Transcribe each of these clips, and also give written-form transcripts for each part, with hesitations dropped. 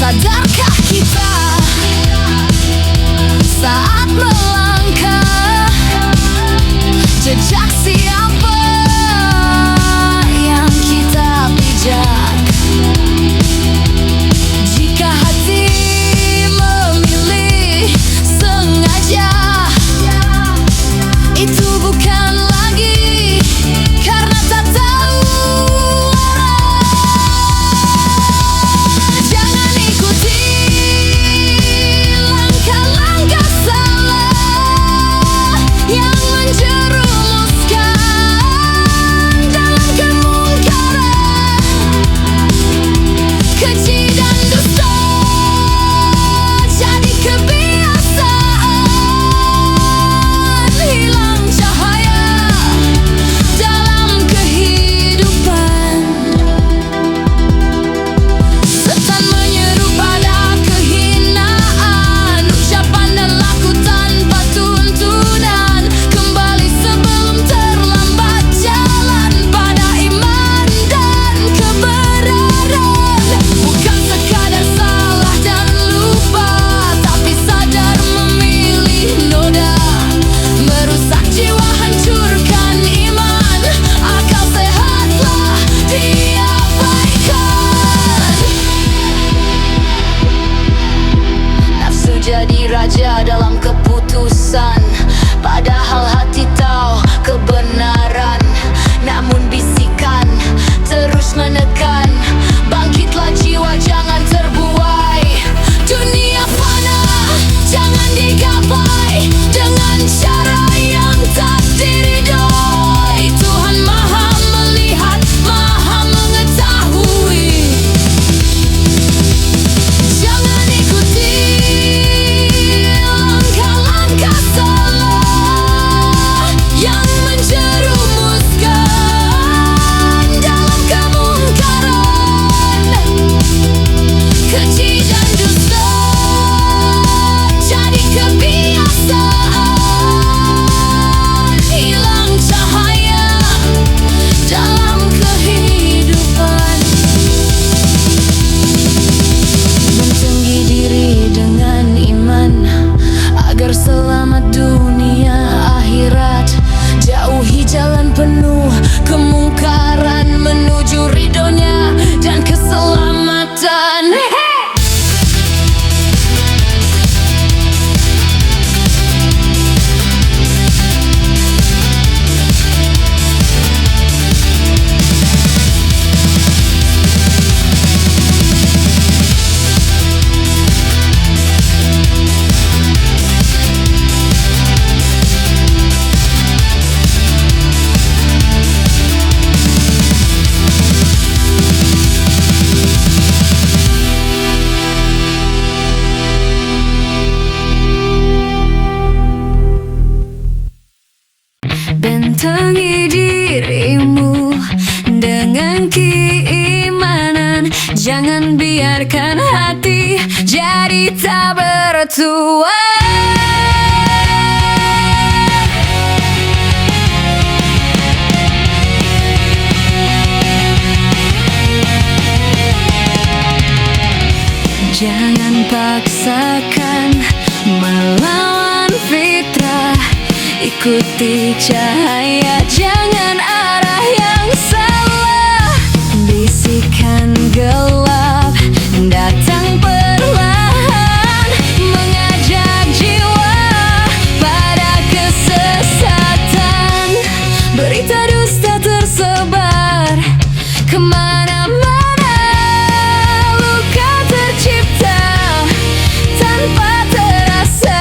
Sadarkah kita saat melangkah, jejak siapa yang kita pijak? Jika hati memilih sengaja, itu bukan lagi karena tak tahu arah. Jangan ikuti langkah-langkah salah yang menjerumuskan dalam kemungkaran, keji dan dusta jadi kebiasaan, hilang cahaya dalam kehidupan. Setan menyeru pada kehinaan, ucapan dan laku tanpa tuntunan. Kembali sebelum terlambat, jalan pada iman dan kebenaran. Bukan sekadar salah dan lupa, tapi sadar memilih noda, merusak jiwa, hancurkan iman. Akal sehatlah diabaikan. Nafsu jadi raja dalam keputusan, padahal hati tahu kebenaran. Namun bisikan terus menekan, bangkitlah jiwa, jangan terbuai. Dunia fana, jangan digapai dengan cara yang tak diridhoi. Tuhan maha melihat, maha mengetahui. Jangan ikuti langkah-langkah salah yang menjerumuskan dalam kemungkaran, keji dan dusta jadi kebiasaan, hilang cahaya dalam kehidupan. Mentinggi diri dengan iman agar selamat dunia akhirat. Jauhi jalan penuh kemungkaran menuju ridhonya dan keselamatan. Bentengi dirimu dengan keimanan, jangan biarkan hati jadi tak bertuan. Jangan paksakan melawan fitrah, ikuti cahaya, jangan arah yang salah. Bisikan gelap datang perlahan, mengajak jiwa pada kesesatan. Berita dusta tersebar kemana-mana, luka tercipta tanpa terasa.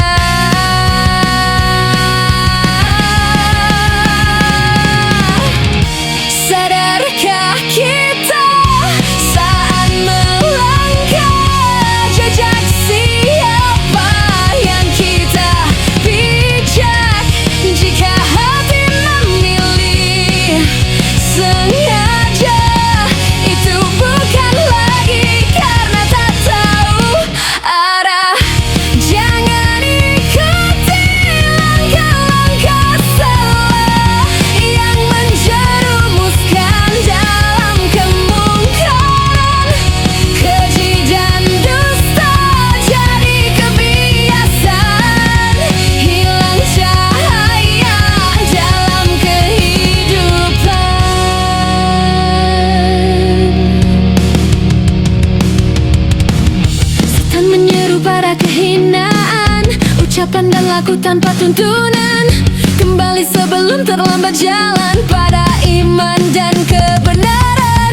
pada kehinaan, ucapan dan laku tanpa tuntunan. Kembali sebelum terlambat jalan pada iman dan kebenaran.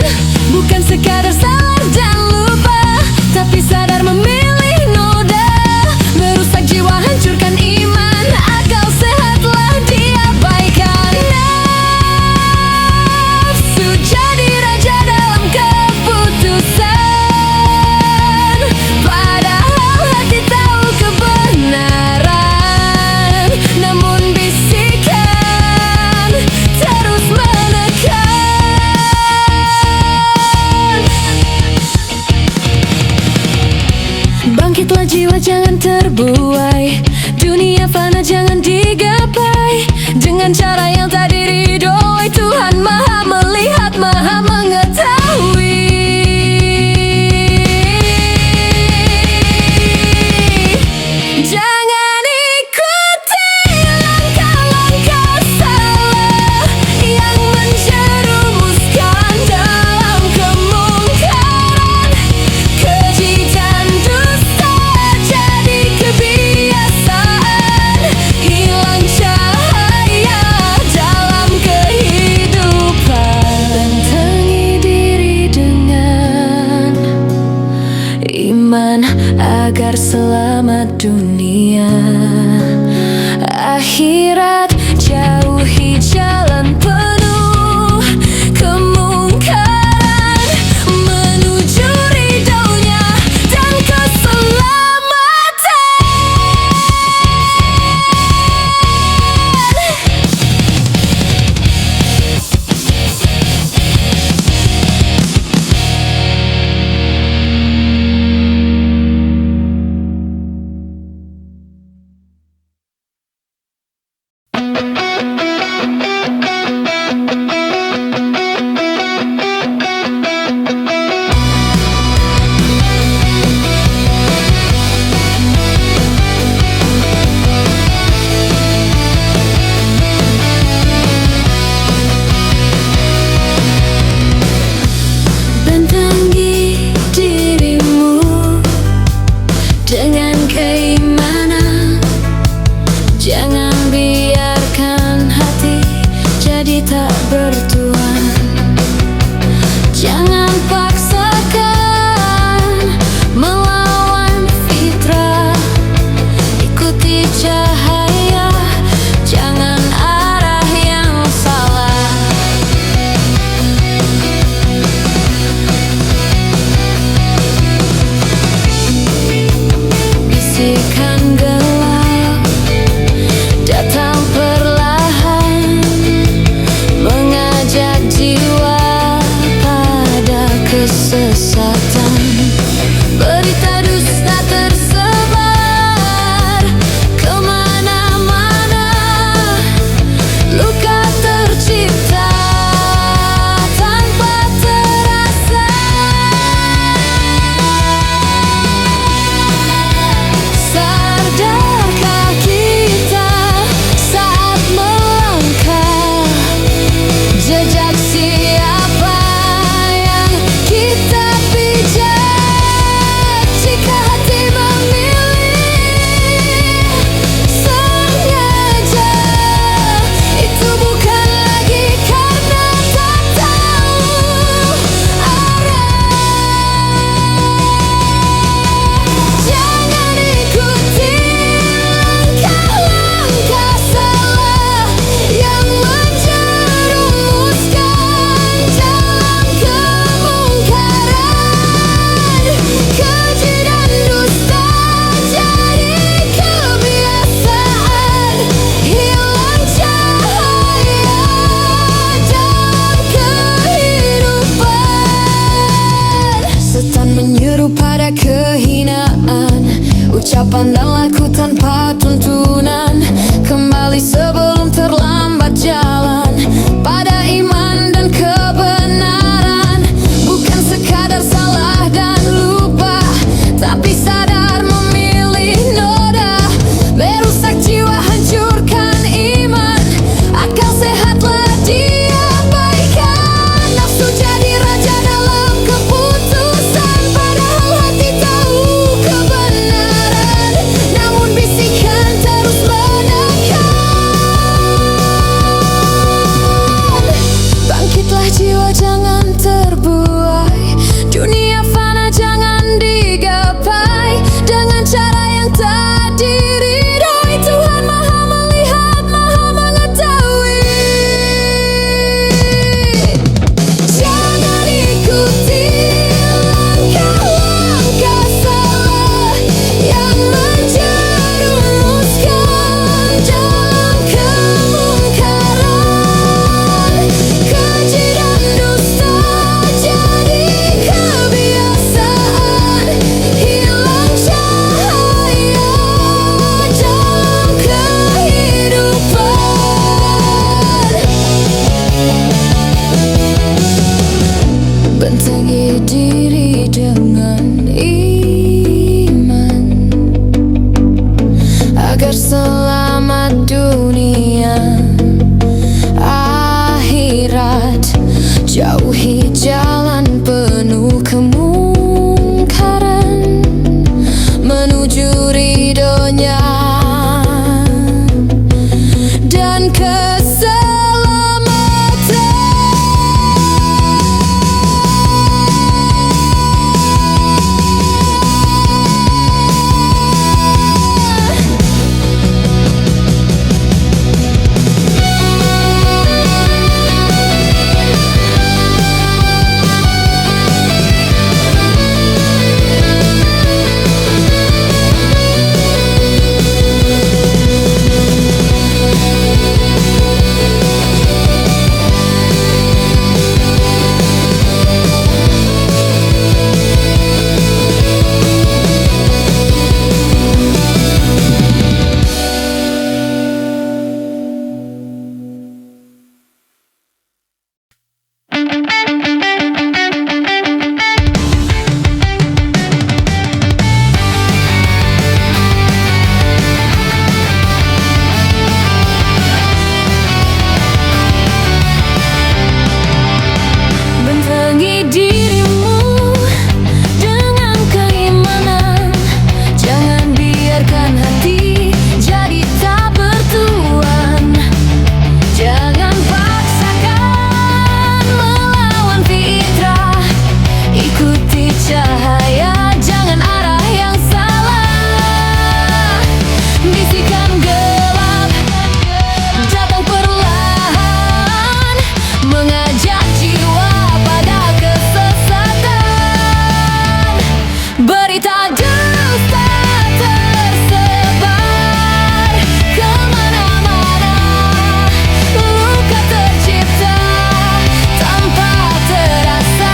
Bukan sekadar salah dan lupa, tapi sadar memilih noda. Merusak jiwa, hancurkan iman, akal sehatlah diabaikan. Nafsu jadi raja dalam keputusan, padahal hati tahu kebenaran. Namun bisikan terus menekan. Bangkitlah jiwa, jangan terbuai. Dunia fana, jangan digapai dengan cara yang tak diridhoi. Tuhan maha melihat, maha mengetahui. Jangan ikuti langkah-langkah salah yang menjerumuskan dalam kemungkaran. Keji dan dusta jadi kebiasaan, hilang cahaya dalam kehidupan. Bentengi diri dengan iman agar selamat dunia akhirat. Jauhi jalan penuh kemungkaran, menuju ridhonya dan keselamatan. Bentengi dirimu dengan keimanan, jangan biarkan hati jadi tak bertuan. Jangan paksakan melawan fitrah, ikuti cahaya, jangan arah yang salah. Bisikan gelap datang perlahan, mengajak jiwa pada kesesatan. Berita dusta tersebar kemana-mana, luka tercipta tanpa terasa. Sadarkah kita saat melangkah, jejak siapa yang kita pijak? Jika hati memilih sengaja, itu bukan lagi karena tak tahu arah. Jangan ikuti langkah-langkah salah yang menjerumuskan dalam kemungkaran. Keji dan dusta jadi kebiasaan, hilang cahaya dalam kehidupan. Setan menyeru pada kehinaan, ucapan dan laku tanpa tuntunan. Kembali sebelum terlambat jalan pada iman dan kebenaran. Bukan sekadar salah dan lupa, tapi sadar memilih noda. Merusak jiwa, hancurkan iman, akal sehatlah diabaikan. Nafsu jadi raja dalam keputusan, padahal hati tahu kebenaran. Cerita dusta tersebar kemana-mana, luka tercipta tanpa terasa.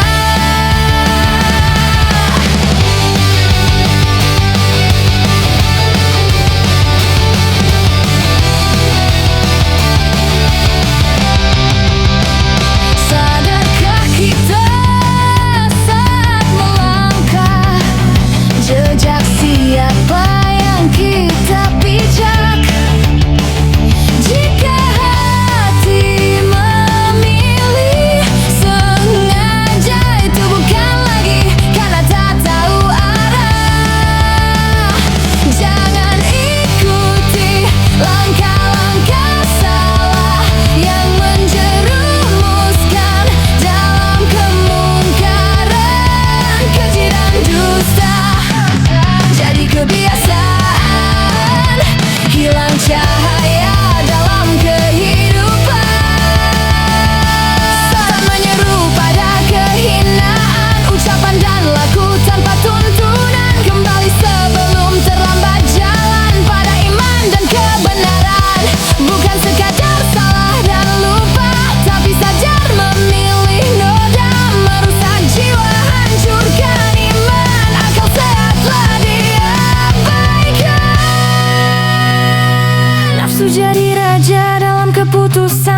Sadarkah kita saat melangkah, jejak siapa yang kita pijak? Jika hati memilih sengaja, itu bukan lagi karena tak tahu arah. Jangan ikuti langkah-langkah salah yang menjerumuskan dalam kemungkaran. Keji dan dusta jadi kebiasaan, hilang cahaya dalam kehidupan. Tak menyeru pada kehinaan, ucapan dan laku tanpa tuntunan. Kembali sebelum terlambat, jalan pada iman dan kebenaran. Bukan sekadar salah dan lupa, tapi sadar memilih noda, merusak jiwa, hancurkan iman. Akal sehatlah diabaikan, nafsu jadi raja dalam keputusan.